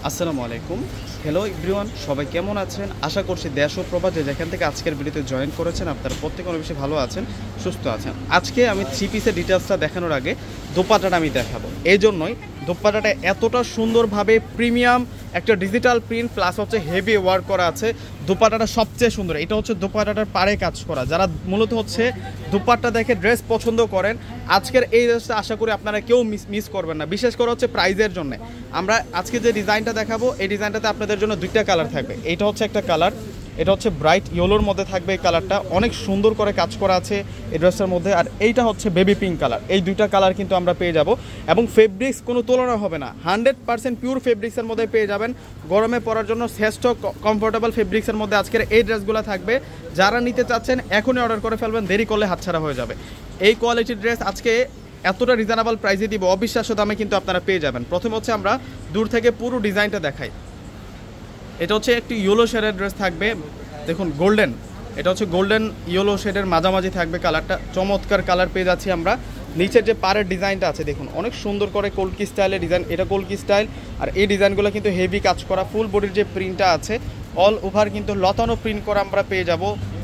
আসসালামু আলাইকুম। Hello everyone, সবাই কেমন আছেন? আশা করছি দেশ ও প্রবাসে যেখান থেকে আজকের ভিডিওতে জয়েন করেছেন আপনারা প্রত্যেকে অনেক বেশি ভালো আছেন, সুস্থ আছেন। আজকে আমি থ্রি পিসের ডিটেলসটা দেখানোর আগে দোপাট্টাটা আমি দেখাবো। এই জন্যই দোপাট্টাটা এতটা সুন্দরভাবে প্রিমিয়াম একটা ডিজিটাল প্রিন্ট প্লাস হচ্ছে হেভি ওয়ার্ক করা আছে। দোপাট্টাটা সবচেয়ে সুন্দর, এটা হচ্ছে দোপাট্টাটার পাড়ে কাজ করা। যারা মূলত হচ্ছে দোপাট্টা দেখে ড্রেস পছন্দ করেন, আজকের এই ড্রেসটা আশা করি আপনারা কেউ মিস করবেন না, বিশেষ করে হচ্ছে প্রাইজের জন্য। আমরা আজকে যে ডিজাইনটা দেখাবো এই ডিজাইনটাতে আপনাদের জন্য দুইটা কালার থাকবে। এটা হচ্ছে একটা কালার, এটা হচ্ছে ব্রাইট ইয়েলোর মধ্যে থাকবে। এই কালারটা অনেক সুন্দর করে কাজ করা আছে এই ড্রেসটার মধ্যে। আর এইটা হচ্ছে বেবি পিঙ্ক কালার। এই দুইটা কালার কিন্তু আমরা পেয়ে যাব এবং ফেব্রিক্স কোনো তুলনা হবে না, 100% পিওর ফেব্রিক্সের মধ্যে পেয়ে যাবেন। গরমে পরার জন্য শ্রেষ্ঠ কমফোর্টেবল ফেব্রিক্সের মধ্যে আজকের এই ড্রেসগুলো থাকবে। যারা নিতে চাচ্ছেন এখনই অর্ডার করে ফেলবেন, দেরি করলে হাতছাড়া হয়ে যাবে। এই কোয়ালিটির ড্রেস আজকে এতটা রিজনেবল প্রাইসে দিব, অবিশ্বাস্য দামে কিন্তু আপনারা পেয়ে যাবেন। প্রথম হচ্ছে আমরা দূর থেকে পুরো ডিজাইনটা দেখাই। এটা হচ্ছে একটি ইয়েলো শেডের ড্রেস থাকবে, দেখুন গোল্ডেন, এটা হচ্ছে গোল্ডেন ইয়েলো শেডের মাঝামাঝি থাকবে কালারটা। চমৎকার কালার পেয়ে যাচ্ছি আমরা। নিচের যে পাড়ের ডিজাইনটা আছে দেখুন অনেক সুন্দর করে কলকি স্টাইলের ডিজাইন, এটা কলকি স্টাইল। আর এই ডিজাইনগুলো কিন্তু হেভি কাজ করা, ফুল বডির যে প্রিন্টটা আছে অল ওভার কিন্তু লতানো প্রিন্ট করা আমরা পেয়ে যাব।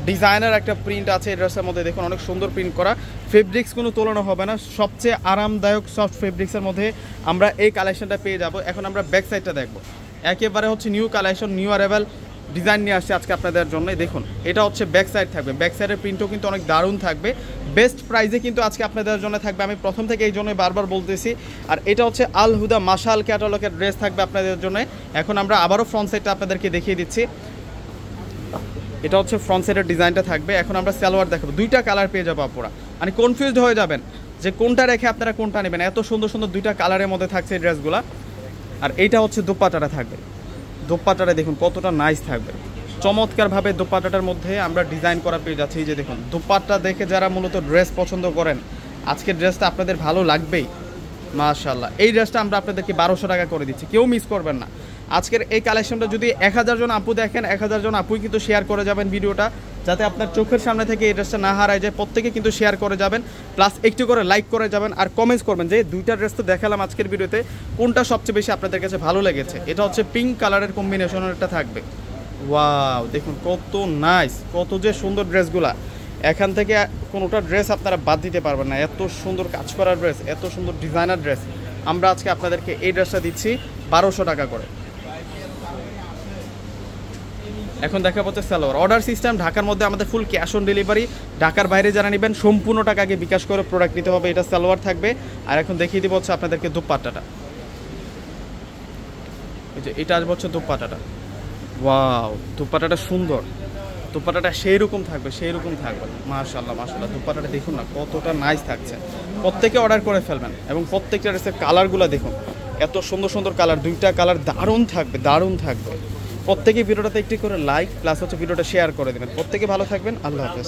ডিজাইনার একটা প্রিন্ট আছে এই ড্রেসের মধ্যে, দেখুন অনেক সুন্দর প্রিন্ট করা। ফেব্রিক্স কোনো তুলনা হবে না, সবচেয়ে আরামদায়ক সফট ফেব্রিক্সের মধ্যে আমরা এই কালেকশনটা পেয়ে যাব। এখন আমরা ব্যাক সাইডটা দেখবো, একেবারে হচ্ছে new collection, new arrival design নিয়ে আসছে আজকে আপনাদের জন্য। দেখুন এটা হচ্ছে ব্যাক সাইড থাকবে, ব্যাক সাইডের প্রিন্টও কিন্তু অনেক দারুণ থাকবে। বেস্ট প্রাইসে কিন্তু আজকে আপনাদের জন্য থাকবে, আমি প্রথম থেকে এই জন্যই বারবার বলতেছি। আর এটা হচ্ছে আল হুদা মাশাল ক্যাটালগের ড্রেস থাকবে আপনাদের জন্য। এখন আমরা আবারও ফ্রন্ট সাইডটা আপনাদেরকে দেখিয়ে দিচ্ছি। এটা হচ্ছে ফ্রন্ট সাইডের ডিজাইনটা থাকবে। এখন আমরা সালোয়ার দেখাবো, দুইটা কালার পেয়ে যাবো আপনারা, মানে কনফিউজড হয়ে যাবেন যে কোনটা রেখে আপনারা কোনটা নেবেন। এত সুন্দর সুন্দর দুইটা কালারের মধ্যে থাকছে এই ড্রেসগুলো। আর এইটা হচ্ছে দোপাট্টাটা থাকবে, দোপাট্টাটা দেখুন কতটা নাইস থাকবে। চমৎকারভাবে দোপাট্টাটার মধ্যে আমরা ডিজাইন করা পেয়ে যাচ্ছি। এই যে দেখুন দোপাট্টা দেখে যারা মূলত ড্রেস পছন্দ করেন, আজকের ড্রেসটা আপনাদের ভালো লাগবেই মাশাআল্লাহ। এই ড্রেসটা আমরা আপনাদেরকে 1200 টাকা করে দিচ্ছি, কেউ মিস করবেন না। আজকের এই কালেকশনটা যদি 1000 জন আপু দেখেন, 1000 জন আপুই কিন্তু শেয়ার করে যাবেন ভিডিওটা, যাতে আপনার চোখের সামনে থেকে এই ড্রেসটা না হারায় যায়। প্রত্যেকে কিন্তু শেয়ার করে যাবেন, প্লাস একটু করে লাইক করে যাবেন আর কমেন্টস করবেন যে দুইটা ড্রেস তো দেখালাম আজকের ভিডিওতে, কোনটা সবচেয়ে বেশি আপনাদের কাছে ভালো লেগেছে। এটা হচ্ছে পিঙ্ক কালারের কম্বিনেশনের একটা থাকবে। ওয়াও দেখুন কত নাইস, কত যে সুন্দর ড্রেসগুলা। এখান থেকে কোনোটা ড্রেস আপনারা বাদ দিতে পারবেন না, এত সুন্দর কাজ করা ড্রেস, এত সুন্দর ডিজাইনার ড্রেস। আমরা আজকে আপনাদেরকে এই ড্রেসটা দিচ্ছি 1200 টাকা করে। এখন দেখা হচ্ছে সালোয়ার। অর্ডার সিস্টেম ঢাকার মধ্যে আমাদের ফুল ক্যাশ অন ডেলিভারি, ঢাকার বাইরে যারা নেবেন সম্পূর্ণ টাকা আগে বিকাশ করে প্রোডাক্ট নিতে হবে। এটা সালোয়ার থাকবে। আর এখন দেখিয়ে দিব হচ্ছে আপনাদেরকে দোপাট্টাটা, এই যে এটা আসবে হচ্ছে দোপাট্টাটা। ওয়াও দোপাট্টাটা সুন্দর, দোপাট্টাটা সেই রকম থাকবে, সেই রকম থাকবে। মাশাআল্লাহ মাশাআল্লাহ, দোপাট্টাটা দেখুন না কতটা নাইস থাকছে। প্রত্যেকে অর্ডার করে ফেলবেন এবং প্রত্যেকটা ড্রেসের কালারগুলো দেখুন এত সুন্দর সুন্দর কালার, দুইটা কালার দারুণ থাকবে, দারুণ থাকবে। প্রত্যেকে ভিডিওটাতে একটি করে লাইক প্লাস হচ্ছে ভিডিওটা শেয়ার করে দেবেন। প্রত্যেকে ভালো থাকবেন, আল্লাহ হাফেজ।